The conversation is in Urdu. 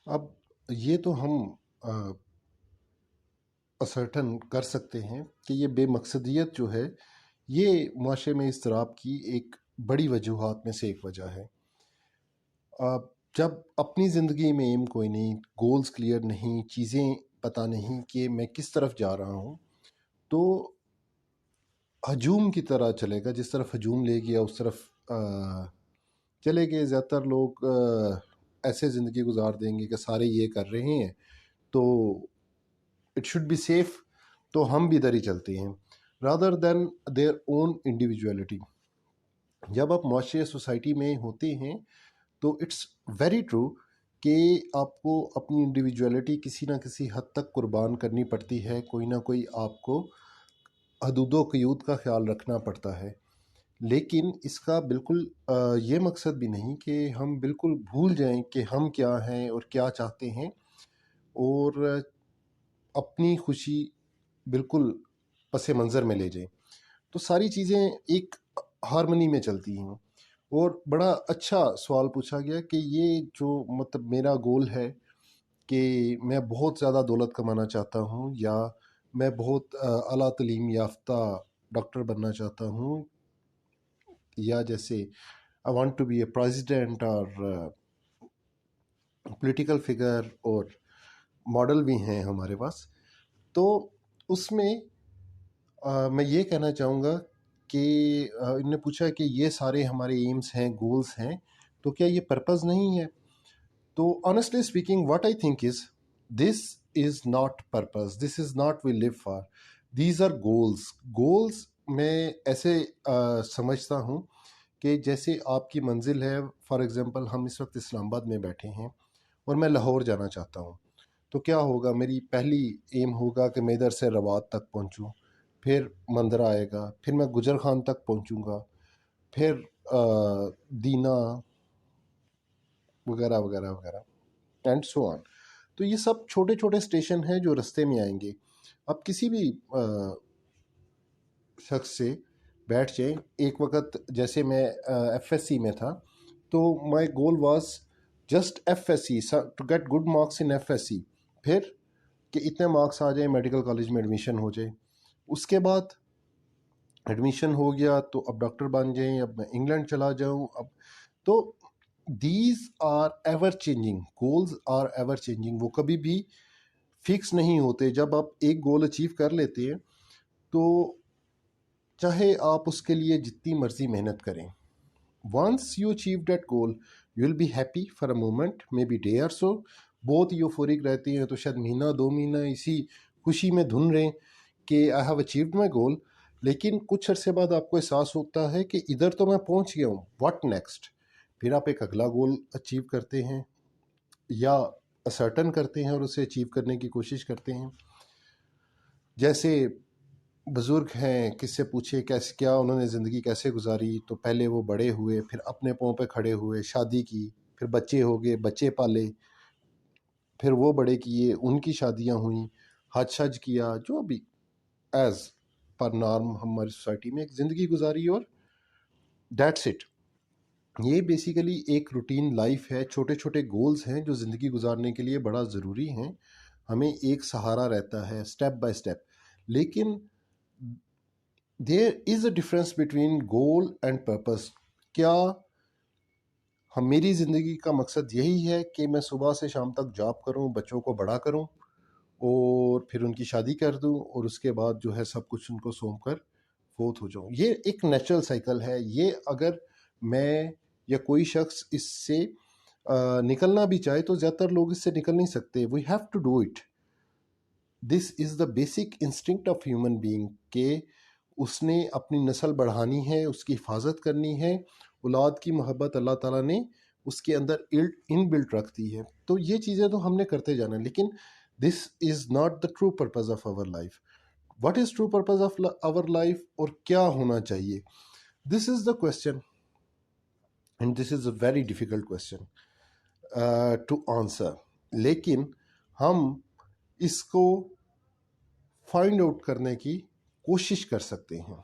اب یہ تو ہم اسرٹن کر سکتے ہیں کہ یہ بے مقصدیت جو ہے یہ معاشرے میں اضطراب کی ایک بڑی وجوہات میں سے ایک وجہ ہے۔ جب اپنی زندگی میں ایم کوئی نہیں، گولز کلیئر نہیں، چیزیں پتہ نہیں کہ میں کس طرف جا رہا ہوں، تو ہجوم کی طرح چلے گا، جس طرف ہجوم لے گیا اس طرف چلے گئے۔ زیادہ تر لوگ ایسے زندگی گزار دیں گے کہ سارے یہ کر رہے ہیں تو اٹ شوڈ بی سیف، تو ہم بھی ادھر ہی چلتے ہیں rather than their own individuality. جب آپ معاشرے سوسائٹی میں ہوتے ہیں تو اٹس ویری ٹرو کہ آپ کو اپنی انڈیویجویلٹی کسی نہ کسی حد تک قربان کرنی پڑتی ہے، کوئی نہ کوئی آپ کو حدود و قیود کا خیال رکھنا پڑتا ہے، لیکن اس کا بالکل یہ مقصد بھی نہیں کہ ہم بالکل بھول جائیں کہ ہم کیا ہیں اور کیا چاہتے ہیں، اور اپنی خوشی بالکل پس منظر میں لے جائیں۔ تو ساری چیزیں ایک ہارمنی میں چلتی ہیں۔ اور بڑا اچھا سوال پوچھا گیا کہ یہ جو مطلب میرا گول ہے کہ میں بہت زیادہ دولت کمانا چاہتا ہوں، یا میں بہت اعلیٰ تعلیم یافتہ ڈاکٹر بننا چاہتا ہوں، یا جیسے I want to be a president اور پولیٹیکل فگر، اور ماڈل بھی ہیں ہمارے پاس، تو اس میں میں یہ کہنا چاہوں گا کہ انہوں نے پوچھا کہ یہ سارے ہمارے ایمز ہیں، گولز ہیں، تو کیا یہ پرپز نہیں ہے؟ تو honestly speaking what I think is this is not purpose, this is not we live for, these are goals. Goals میں ایسے سمجھتا ہوں کہ جیسے آپ کی منزل ہے، فار ایگزامپل ہم اس وقت اسلام آباد میں بیٹھے ہیں اور میں لاہور جانا چاہتا ہوں، تو کیا ہوگا؟ میری پہلی ایم ہوگا کہ میں ادھر سے روات تک پہنچوں، پھر مندرہ آئے گا، پھر میں گجر خان تک پہنچوں گا، پھر دینا وغیرہ وغیرہ وغیرہ اینڈ سو آن۔ تو یہ سب چھوٹے چھوٹے اسٹیشن ہیں جو رستے میں آئیں گے۔ اب کسی بھی شخص سے بیٹھ جائیں، ایک وقت جیسے میں ایف ایس سی میں تھا، تو my goal was just F S C, to get good marks in F S C, پھر کہ اتنے مارکس آ جائیں میڈیکل کالج میں ایڈمیشن ہو جائے، اس کے بعد ایڈمیشن ہو گیا تو اب ڈاکٹر بن جائیں، اب میں انگلینڈ چلا جاؤں، اب تو these are ever changing, goals are ever changing, وہ کبھی بھی فکس نہیں ہوتے۔ جب آپ ایک گول اچیو کر لیتے ہیں تو چاہے آپ اس کے لیے جتنی مرضی محنت کریں، once you achieve that goal you will be happy for a moment, maybe day or so، بہت یوفورک رہتے ہیں، تو شاید مہینہ دو مہینہ اسی خوشی میں دھن رہے کہ I have achieved my goal، لیکن کچھ عرصے بعد آپ کو احساس ہوتا ہے کہ ادھر تو میں پہنچ گیا ہوں، what next؟ پھر آپ ایک اگلا گول اچیو کرتے ہیں یا اسرٹن کرتے ہیں اور اسے اچیو کرنے کی کوشش کرتے ہیں۔ جیسے بزرگ ہیں، کس سے پوچھے کیسے کیا انہوں نے زندگی کیسے گزاری، تو پہلے وہ بڑے ہوئے، پھر اپنے پاؤں پہ کھڑے ہوئے، شادی کی، پھر بچے ہو گئے، بچے پالے، پھر وہ بڑے کیے، ان کی شادیاں ہوئیں، حج شج کیا، جو بھی ایز پر نارم ہماری سوسائٹی میں ایک زندگی گزاری، اور دیٹس اٹ۔ یہ بیسیکلی ایک روٹین لائف ہے، چھوٹے چھوٹے گولز ہیں جو زندگی گزارنے کے لیے بڑا ضروری ہیں، ہمیں ایک سہارا رہتا ہے اسٹیپ بائی اسٹیپ۔ لیکن there is a difference between goal and purpose. کیا میری زندگی کا مقصد یہی ہے کہ میں صبح سے شام تک جاب کروں، بچوں کو بڑا کروں اور پھر ان کی شادی کر دوں، اور اس کے بعد جو ہے سب کچھ ان کو سونپ کر فوت ہو جاؤں؟ یہ ایک نیچرل سائیکل ہے۔ یہ اگر میں یا کوئی شخص اس سے نکلنا بھی چاہے تو زیادہ تر لوگ اس سے نکل نہیں سکتے۔ We have to do it. This is the basic instinct of human being کہ اس نے اپنی نسل بڑھانی ہے، اس کی حفاظت کرنی ہے، اولاد کی محبت اللہ تعالیٰ نے اس کے اندر ان بلٹ رکھ دی ہے۔ تو یہ چیزیں تو ہم نے کرتے جانا ہے، لیکن this is not the true purpose of our life. What is true purpose of our life, اور کیا ہونا چاہیے؟ This is the question, and this is a very difficult question to answer. لیکن ہم اس کو فائنڈ آؤٹ کرنے کی کوشش کر سکتے ہیں۔